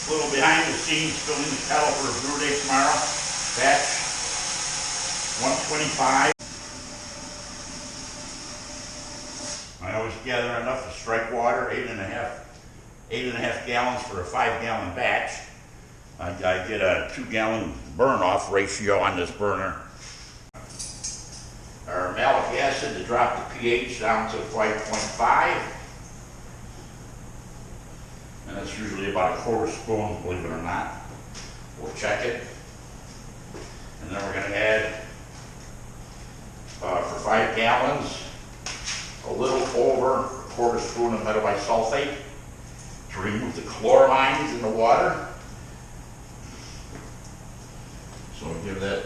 A little behind the scenes, filling the kettle for a brew day tomorrow. Batch 125. I always gather enough to strike water, 8.5 gallons for a 5-gallon batch. I get a 2-gallon burn-off ratio on this burner. Our malic acid to drop the pH down to 5.5. And that's usually about a quarter spoon, believe it or not. We'll check it. And then we're going to add, for 5 gallons, a little over a quarter spoon of metabisulfate to remove the chloramines in the water. So we'll give that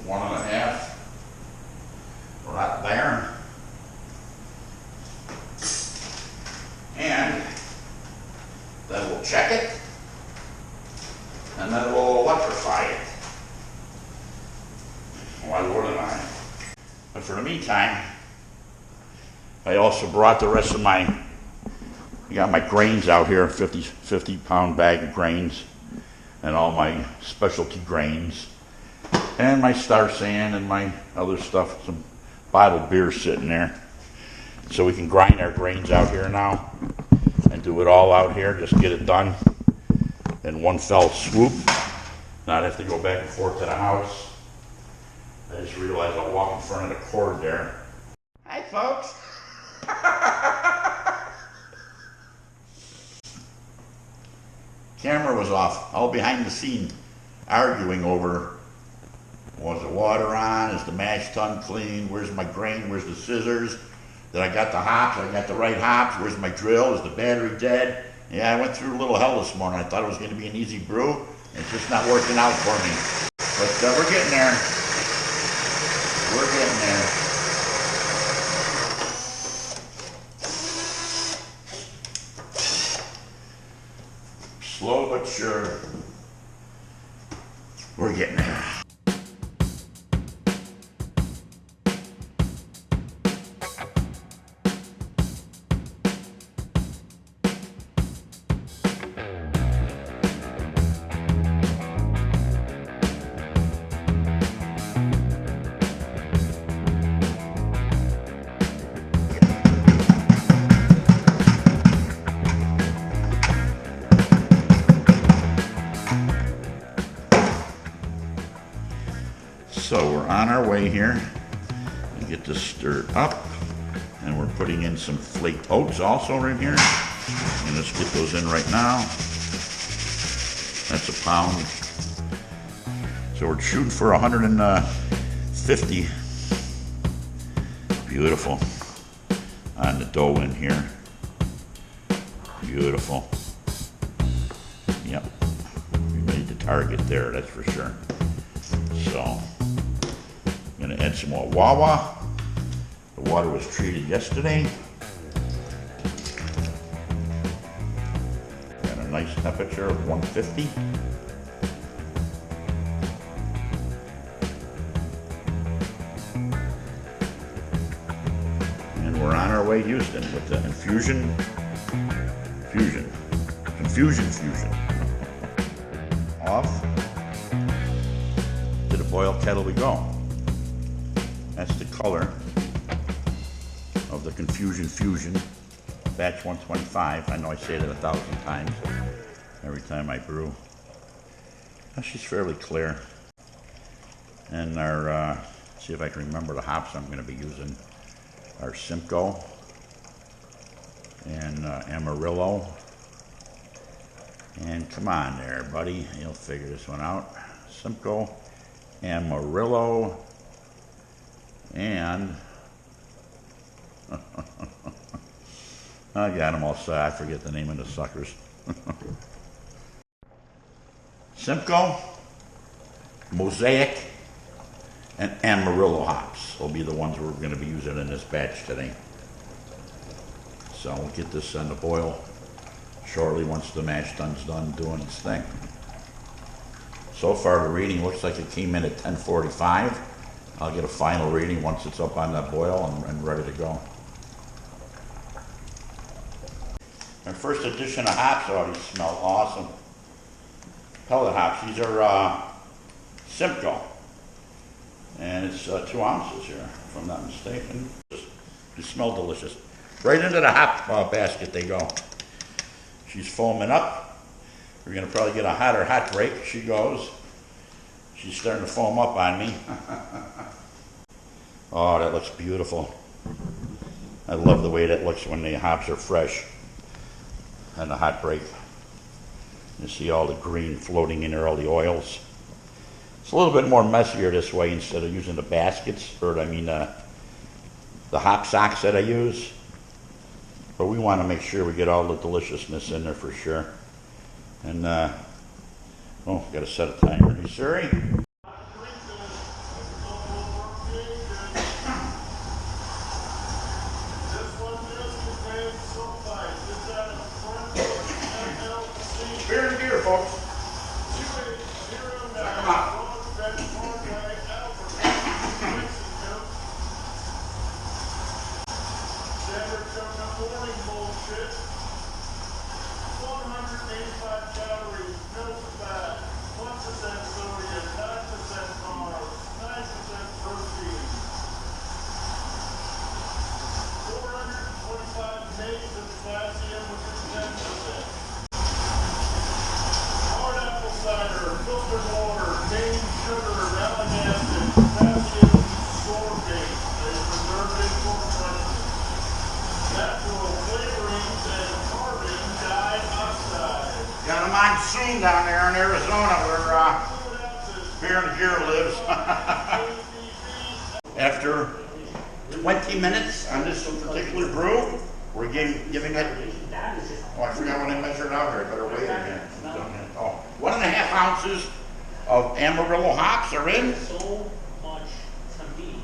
1.5. Right there. And then we'll check it, and then we'll electrify it. Why wouldn't I? But for the meantime, I also brought the rest of I got my grains out here, 50-pound bag of grains, and all my specialty grains, and my star sand and my other stuff, some bottled beer sitting there. So we can grind our grains out here now and do it all out here, just get it done in one fell swoop, not have to go back and forth to the house. I just realized I'll walk in front of the cord there. Hi folks. Camera was off, all behind the scene, arguing over, was the water on, is the mash tun clean, where's my grain, where's the scissors, did I got the hops, I got the right hops, where's my drill, is the battery dead? Yeah, I went through a little hell this morning. I thought it was going to be an easy brew, and it's just not working out for me. But we're getting there. We're getting there. Slow but sure. We're getting there. So we're on our way here and get this stirred up, and we're putting in some flaked oats also right here, and let's get those in right now. That's a pound. So we're shooting for 150. Beautiful on the dough in here. Beautiful. Yep, we made the target there, that's for sure. So I'm going to add some more wawa. The water was treated yesterday. Got a nice temperature of 150. And we're on our way, Houston, with the infusion. Off. To the boil kettle we go. That's the color of the Fusion batch 125. I know I say that 1,000 times every time I brew. She's fairly clear. And our, see if I can remember the hops I'm going to be using. Our Simcoe and Amarillo. And come on there, buddy. You'll figure this one out. Simcoe, Amarillo, and I got them all set. I forget the name of the suckers. Simcoe, Mosaic, and Amarillo hops will be the ones we're going to be using in this batch today. So we'll get this on the boil shortly once the mash tun's done doing its thing. So far the reading looks like it came in at 1045. I'll get a final reading once it's up on that boil and ready to go. My first edition of hops already smell awesome. Pellet hops. These are Simcoe. And it's 2 ounces here, if I'm not mistaken. They smell delicious. Right into the hop basket they go. She's foaming up. We're gonna probably get a hot break. She goes. She's starting to foam up on me. Oh, that looks beautiful. I love the way that looks when the hops are fresh and the hot break. You see all the green floating in there, all the oils. It's a little bit more messier this way instead of using the baskets, or the hop socks that I use. But we want to make sure we get all the deliciousness in there for sure. And, got to set a timer. Hey, Siri? Beer and beer, folks. Come on. Got a monsoon down there in Arizona where Beer and Gear lives. After 20 minutes on this particular brew, we're giving it, I forgot when I measured out here, I better weigh it again. 1.5 ounces of Amarillo hops are in. So much to me.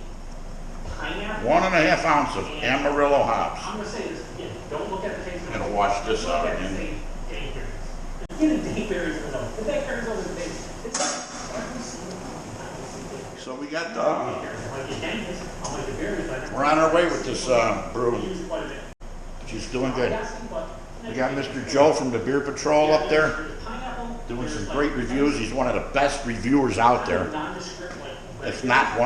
Pineapple. 1.5 ounces of Amarillo hops. I'm going to say this again. Don't look at the taste. I'm going to wash this out again. Get a dayberries in the nose. The dayberries over the base. So we got we're on our way with this brew. She's doing good. We got Mr. Joe from the Beer Patrol up there doing some great reviews. He's one of the best reviewers out there. If not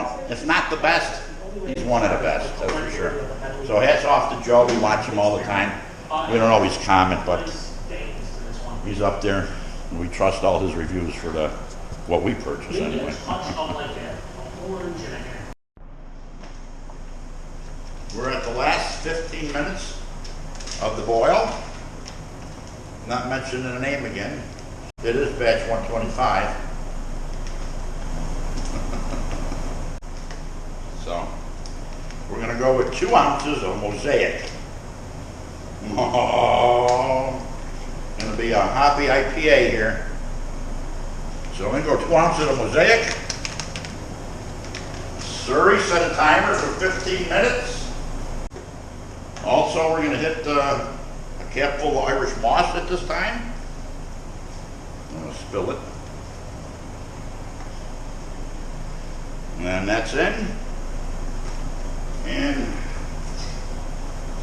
the best, he's one of the best, that's for sure. So hats off to Joe. We watch him all the time. We don't always comment, but he's up there, and we trust all his reviews for what we purchase anyway. We're at the last 15 minutes of the boil. Not mentioning the name again. It is batch 125. So we're going to go with 2 ounces of Mosaic. Oh, going to be a hoppy IPA here. So we're going to go 2 ounces of Mosaic. Surrey set a timer for 15 minutes. Also, we're going to hit a cap full of Irish moss at this time. I'm going to spill it. And that's in. And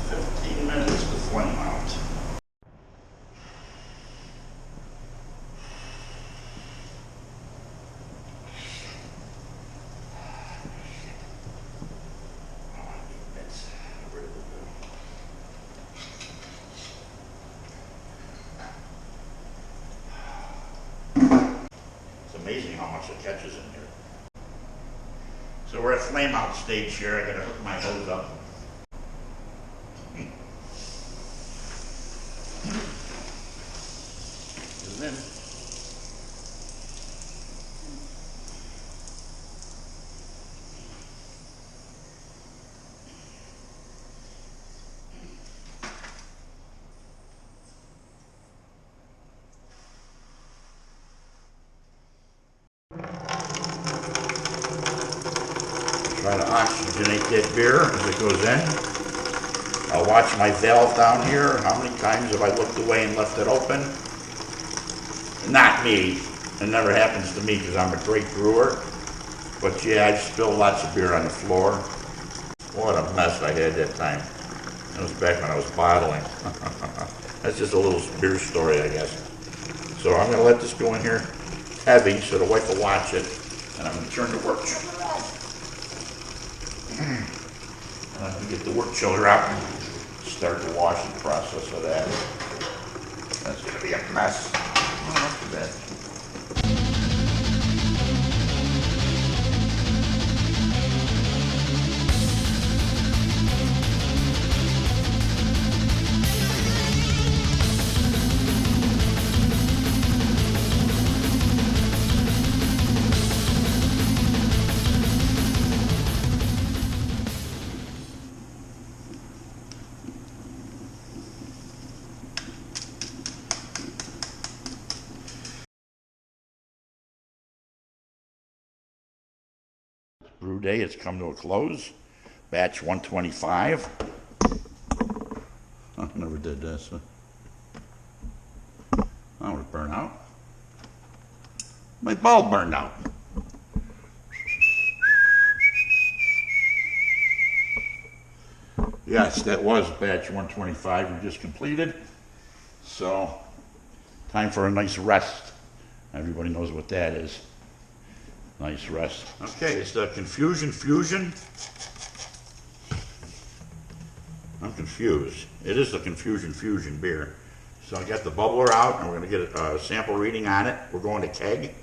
15 minutes to flame out. Amazing how much it catches in here. So we're at flame out stage here. I gotta hook my hose up. And then try to oxygenate that beer as it goes in. I'll watch my valve down here. How many times have I looked away and left it open? Not me. It never happens to me because I'm a great brewer. But yeah, I spilled lots of beer on the floor. What a mess I had that time. That was back when I was bottling. That's just a little beer story, I guess. So I'm going to let this go in here heavy so the wife will watch it. And I'm going to turn the work chiller off. And I'm going to get the work chiller out and start the washing process of that. That's going to be a mess. Oh, not too bad. Brew day has come to a close. Batch 125. I never did this. I would burn out. My bulb burned out. Yes, that was batch 125 we just completed. So, time for a nice rest. Everybody knows what that is. Nice rest. Okay, it's the Confusion Fusion. I'm confused. It is the Confusion Fusion beer. So I got the bubbler out and we're going to get a sample reading on it. We're going to keg.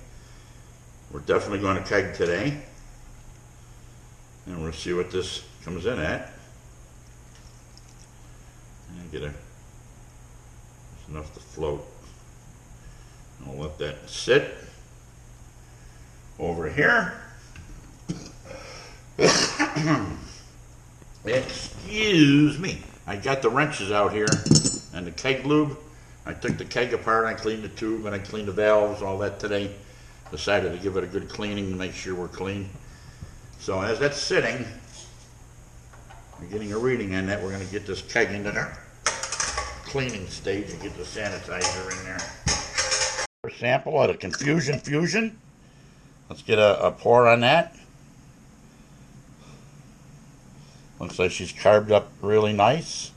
We're definitely going to keg today. And we'll see what this comes in at. And get a, it's enough to float. I'll let that sit. Over here. Excuse me. I got the wrenches out here and the keg lube. I took the keg apart, I cleaned the tube, and I cleaned the valves, all that today. Decided to give it a good cleaning to make sure we're clean. So as that's sitting, we're getting a reading on that. We're going to get this keg into the cleaning stage and get the sanitizer in there. First sample of the Confusion Fusion. Let's get a pour on that. Looks like she's carved up really nice.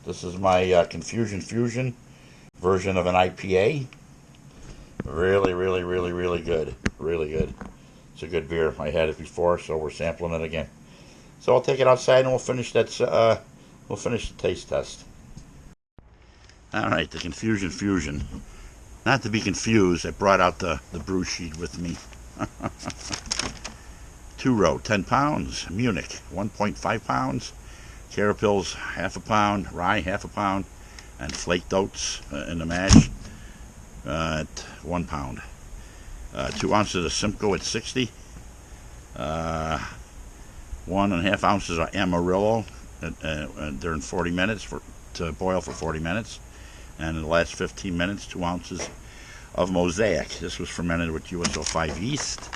This is my Confusion Fusion version of an IPA. Really, really, really, really good. Really good. It's a good beer. I had it before, so we're sampling it again. So I'll take it outside and we'll finish that. We'll finish the taste test. All right, the Confusion Fusion. Not to be confused, I brought out the brew sheet with me. 2-row, 10 pounds. Munich, 1.5 pounds. Carapils, half a pound. Rye, half a pound. And flaked oats in the mash at 1 pound. 2 ounces of Simcoe at 60. 1.5 ounces of Amarillo during 40 minutes to boil for 40 minutes. And in the last 15 minutes, 2 ounces of Mosaic. This was fermented with USO5 yeast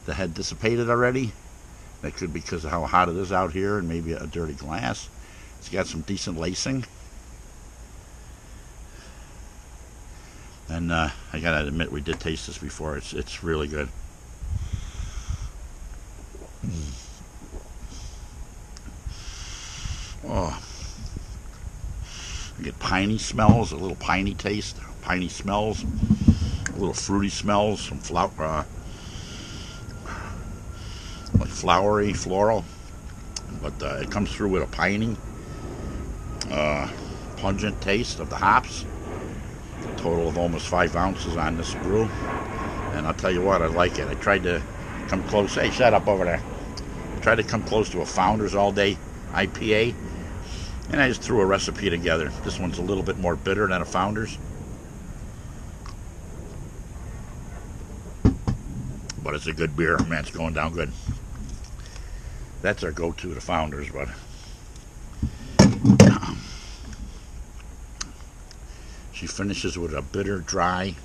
that had dissipated already. That could be because of how hot it is out here and maybe a dirty glass. It's got some decent lacing. And I gotta admit, we did taste this before. It's really good. Oh. I get piney smells, a little piney taste, piney smells, a little fruity smells, some flower, like flowery, floral, but it comes through with a piney, pungent taste of the hops. A total of almost 5 ounces on this brew, and I'll tell you what, I like it. I tried to come close. Hey, shut up over there. I tried to come close to a Founders All Day IPA. And I just threw a recipe together. This one's a little bit more bitter than a Founders. But it's a good beer. Man, it's going down good. That's our go-to, the Founders, but she finishes with a bitter, dry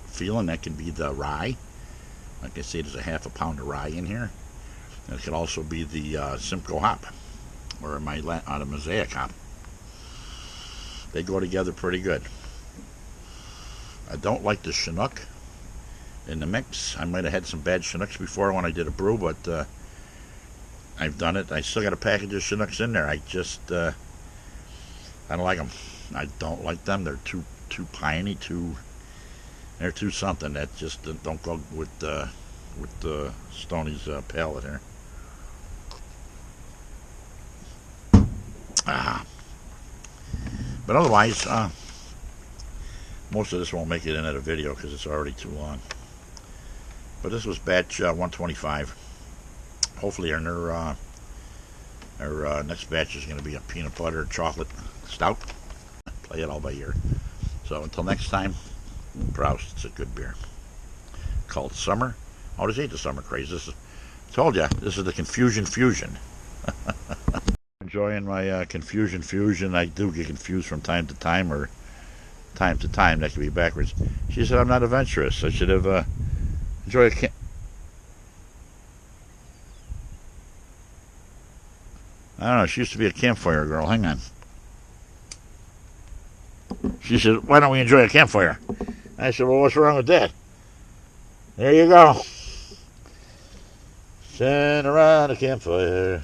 feeling. That can be the rye. Like I say, there's a half a pound of rye in here. It could also be the Simcoe hop, or my out of Mosaic hop. They go together pretty good. I don't like the Chinook in the mix. I might have had some bad Chinooks before when I did a brew, but I've done it. I still got a package of Chinooks in there. I just, I don't like them. I don't like them. They're too piney, they're too something. That just don't go with Stoney's palate here. But otherwise, most of this won't make it into the video because it's already too long. But this was batch 125. Hopefully our next batch is going to be a peanut butter chocolate stout. Play it all by ear. So until next time, Proust. It's a good beer. Called Summer. Oh, this ain't the summer craze. This is, I told ya, this is the Confusion Fusion. Enjoying my Confusion Fusion. I do get confused from time to time, or time to time. That could be backwards. She said I'm not adventurous. I should have enjoyed a I don't know. She used to be a campfire girl. Hang on. She said, why don't we enjoy a campfire? I said, well, what's wrong with that? There you go. Stand around a campfire.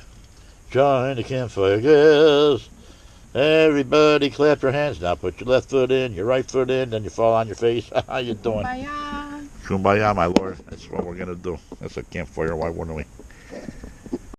Join the campfire girls. Everybody clap your hands now. Put your left foot in, your right foot in, then you fall on your face. How you doing? Kumbaya. Kumbaya, my lord. That's what we're going to do. That's a campfire. Why wouldn't we?